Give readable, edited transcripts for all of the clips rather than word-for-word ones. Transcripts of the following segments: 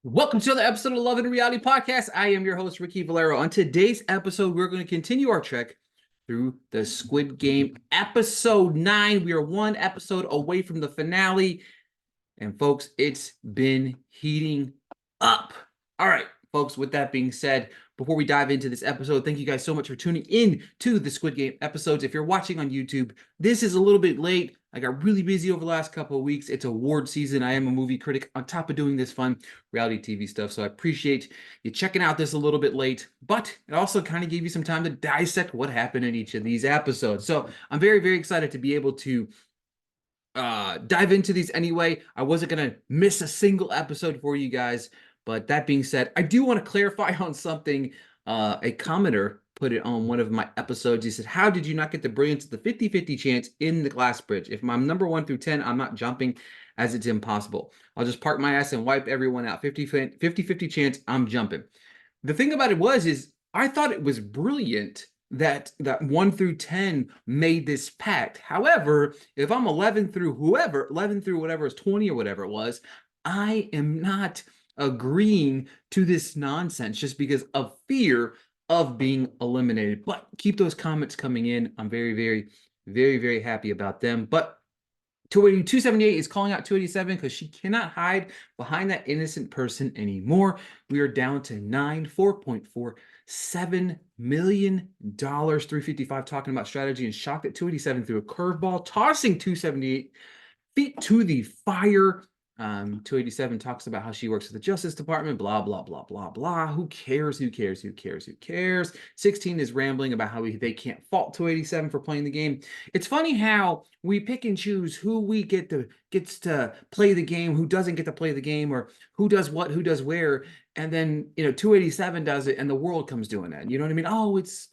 Welcome to another episode of Love and Reality Podcast. I am your host, Ricky Valero. On today's episode, we're going to continue our trek through the Squid Game episode 9. We are one episode away from the finale. And folks, it's been heating up. All right, folks, with that being said, before we dive into this episode, thank you guys so much for tuning in to the Squid Game episodes. If you're watching on YouTube, this is a little bit late. I got really busy over the last couple of weeks. It's award season. I am a movie critic on top of doing this fun reality TV stuff. So I appreciate you checking out this a little bit late, but it also kind of gave you some time to dissect what happened in each of these episodes. So I'm very, very excited to be able to dive into these anyway. I wasn't going to miss a single episode for you guys. But that being said, I do want to clarify on something. A commenter put it on one of my episodes. He said, how did you not get the brilliance of the 50-50 chance in the glass bridge? If I'm number 1 through 10, I'm not jumping as it's impossible. I'll just park my ass and wipe everyone out. 50-50 chance, I'm jumping. The thing about it is I thought it was brilliant that 1 through 10 made this pact. However, if I'm 11 through whatever is 20 or whatever it was, I am not agreeing to this nonsense just because of fear of being eliminated. But keep those comments coming in. I'm very, very, very, very happy about them. But 278 is calling out 287 because she cannot hide behind that innocent person anymore. We are down to $4.47 million. 355 talking about strategy and shocked that 287 threw a curveball, tossing 278 feet to the fire. 287 talks about how she works at the Justice Department, blah, blah, blah, blah, blah. Who cares? 16 is rambling about how they can't fault 287 for playing the game. It's funny how we pick and choose who we gets to play the game, who doesn't get to play the game, or who does what, who does where. And then, 287 does it and the world comes doing that. You know what I mean? Oh, it's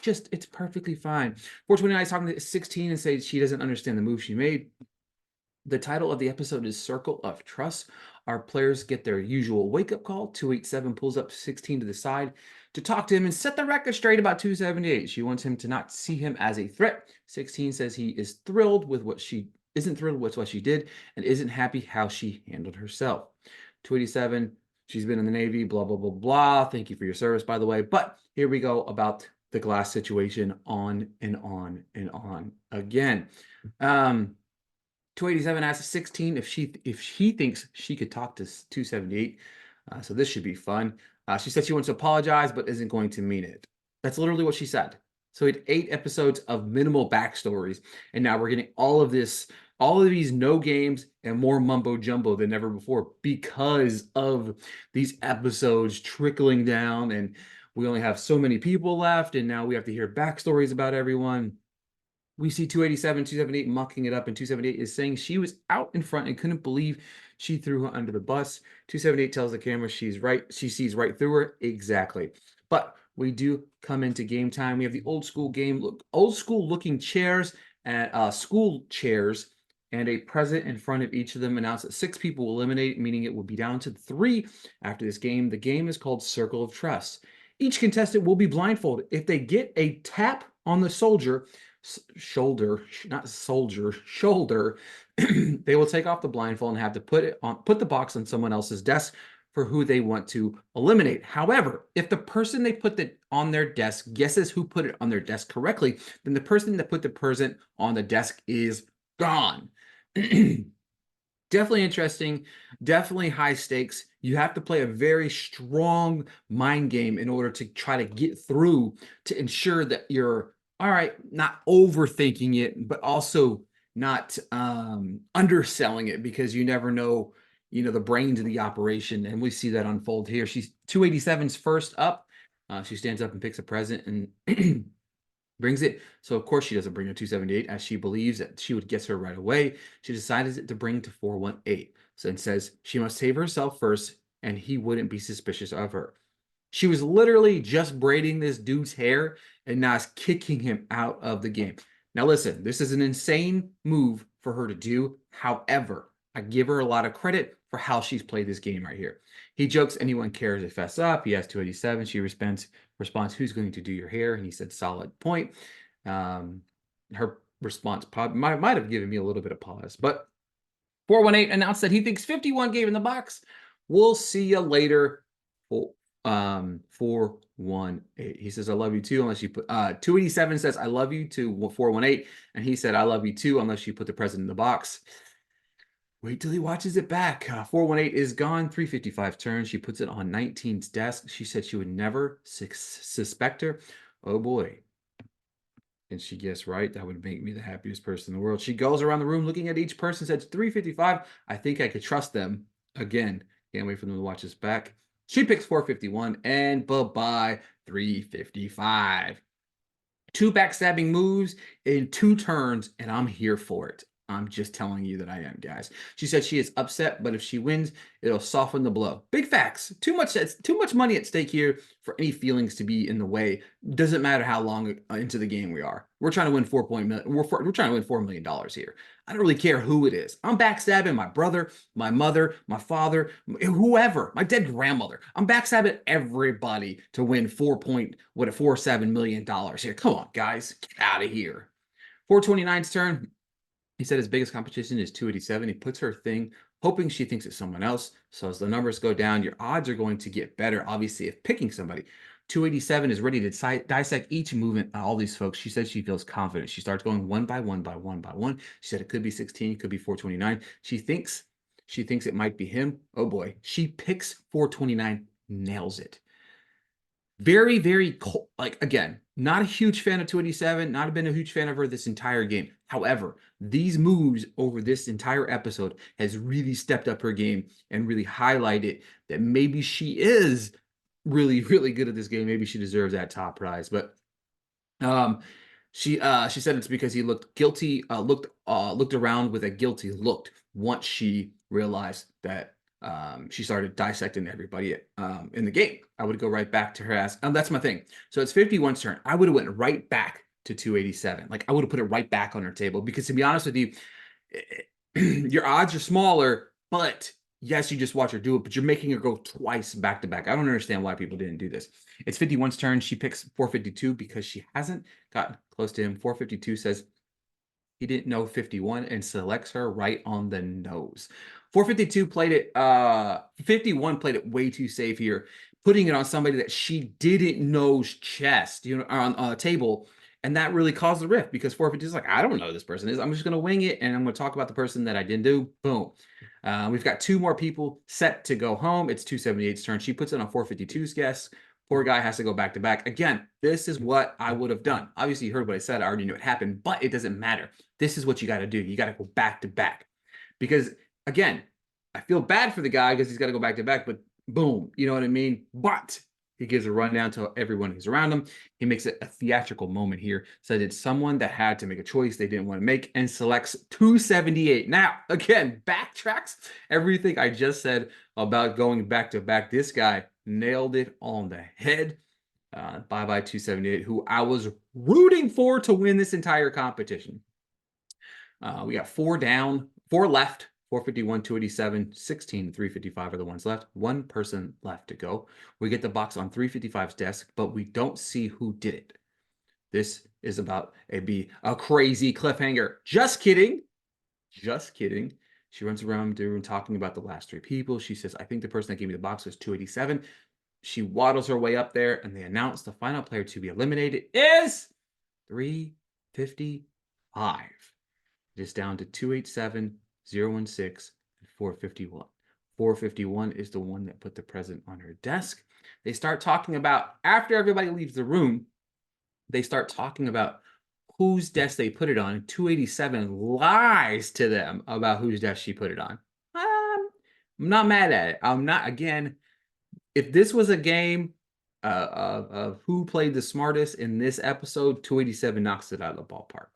perfectly fine. 429 is talking to 16 and says she doesn't understand the move she made. The title of the episode is Circle of Trust. Our players get their usual wake-up call. 287 pulls up 16 to the side to talk to him and set the record straight about 278. She wants him to not see him as a threat. 16 says he is thrilled with what she isn't thrilled with what she did and isn't happy how she handled herself. 287, she's been in the Navy, blah, blah, blah, blah. Thank you for your service, by the way. But here we go about the glass situation on and on and on again. 287 asks 16 if she thinks she could talk to 278. So this should be fun. She said she wants to apologize, but isn't going to mean it. That's literally what she said. So we had 8 episodes of minimal backstories, and now we're getting all of these no games and more mumbo jumbo than ever before because of these episodes trickling down, and we only have so many people left, and now we have to hear backstories about everyone. We see 287, 278 mucking it up, and 278 is saying she was out in front and couldn't believe she threw her under the bus. 278 tells the camera she's right. She sees right through her. Exactly. But we do come into game time. We have the old school looking chairs and school chairs, and a present in front of each of them announced that 6 people will eliminate, meaning it will be down to 3 after this game. The game is called Circle of Trust. Each contestant will be blindfolded. If they get a tap on the shoulder, they will take off the blindfold and have to put the box on someone else's desk for who they want to eliminate. However, if the person they put it on their desk guesses who put it on their desk correctly, then the person that put the present on the desk is gone. Definitely interesting, definitely high stakes. You have to play a very strong mind game in order to try to get through to ensure that you're all right, not overthinking it, but also not underselling it, because you never know, the brains of the operation. And we see that unfold here. She's 287's first up. She stands up and picks a present and brings it. So of course she doesn't bring her 278 as she believes that she would guess her right away. She decides to bring to 418. So it says she must save herself first and he wouldn't be suspicious of her. She was literally just braiding this dude's hair and now is kicking him out of the game. Now listen, this is an insane move for her to do. However, I give her a lot of credit for how she's played this game right here. He jokes anyone cares to fess up. He has 287. She responds, who's going to do your hair? And he said, solid point. Her response might have given me a little bit of pause, but 418 announced that he thinks 51 gave in the box We'll see you later. 418. He says, I love you too, unless you put 287 says, I love you to 418. And he said, I love you too, unless you put the present in the box. Wait till he watches it back. 418 is gone. 355 turns. She puts it on 19's desk. She said she would never suspect her. Oh boy. And she guessed right. That would make me the happiest person in the world. She goes around the room looking at each person, says 355. I think I could trust them. Again, can't wait for them to watch this back. She picks 451 and bye-bye 355. 2 backstabbing moves in 2 turns, and I'm here for it. I'm just telling you that I am, guys. She said she is upset, but if she wins, it'll soften the blow. Big facts. Too much money at stake here for any feelings to be in the way. Doesn't matter how long into the game we are. We're trying to win we're trying to win $4 million here. I don't really care who it is. I'm backstabbing my brother, my mother, my father, whoever, my dead grandmother. I'm backstabbing everybody to win $4.47 million here. Come on, guys, get out of here. 429's turn. He said his biggest competition is 287. He puts her thing, hoping she thinks it's someone else. So as the numbers go down, your odds are going to get better, obviously, if picking somebody. 287 is ready to dissect each movement of all these folks. She said she feels confident. She starts going one by one by one by one. She said it could be 16, it could be 429. She thinks it might be him. Oh boy. She picks 429, nails it. Very, very cold. Like, again, not a huge fan of 287, not been a huge fan of her this entire game. However, these moves over this entire episode has really stepped up her game and really highlighted that maybe she is really, really good at this game. Maybe she deserves that top prize. But she said it's because he looked guilty, looked around with a guilty look once she realized that she started dissecting everybody in the game. I would go right back to her ass. That's my thing. So it's 51's turn. I would have went right back to 287. Like, I would have put it right back on her table, because to be honest with you, your odds are smaller, but yes, you just watch her do it, but you're making her go twice back to back. I don't understand why people didn't do this. It's 51's turn. She picks 452 because she hasn't gotten close to him. 452 says he didn't know 51 and selects her right on the nose. 452 played it, 51 played it way too safe here, putting it on somebody that she didn't know's chest, on a table. And that really caused the rift, because 452 is like, I don't know who this person is. I'm just going to wing it, and I'm going to talk about the person that I didn't do. Boom. We've got 2 more people set to go home. It's 278's turn. She puts it on 452's guess. Poor guy has to go back to back. Again, this is what I would have done. Obviously, you heard what I said. I already knew it happened, but it doesn't matter. This is what you got to do. You got to go back to back. Because, again, I feel bad for the guy because he's got to go back to back, but boom, you know what I mean? But he gives a rundown to everyone who's around him. He makes it a theatrical moment here. Said it's someone that had to make a choice they didn't want to make, and selects 278. Now, again, backtracks everything I just said about going back to back. This guy nailed it on the head. Bye-bye 278, who I was rooting for to win this entire competition. We got 4 down, 4 left. 451, 287, 16, 355 are the ones left. 1 person left to go. We get the box on 355's desk, but we don't see who did it. This is about to be a crazy cliffhanger. Just kidding. Just kidding. She runs around talking about the last 3 people. She says, I think the person that gave me the box was 287. She waddles her way up there, and they announce the final player to be eliminated is 355. It is down to 287, 016, and 451. 451 is the one that put the present on her desk. They start talking about, after everybody leaves the room, they start talking about whose desk they put it on. 287 lies to them about whose desk she put it on. I'm not mad at it. I'm not, again, if this was a game of who played the smartest in this episode, 287 knocks it out of the ballpark.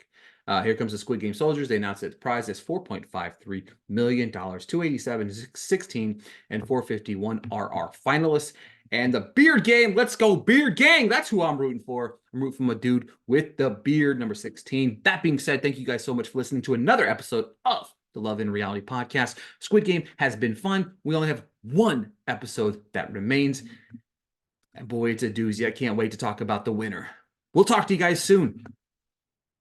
Here comes the Squid Game soldiers. They announced that the prize is $4.53 million. 287, 16, and 451 are our finalists. And the beard game, let's go beard gang. That's who I'm rooting for. I'm rooting for my dude with the beard, number 16. That being said, thank you guys so much for listening to another episode of the Love and Reality Podcast. Squid Game has been fun. We only have 1 episode that remains. And boy, it's a doozy. I can't wait to talk about the winner. We'll talk to you guys soon.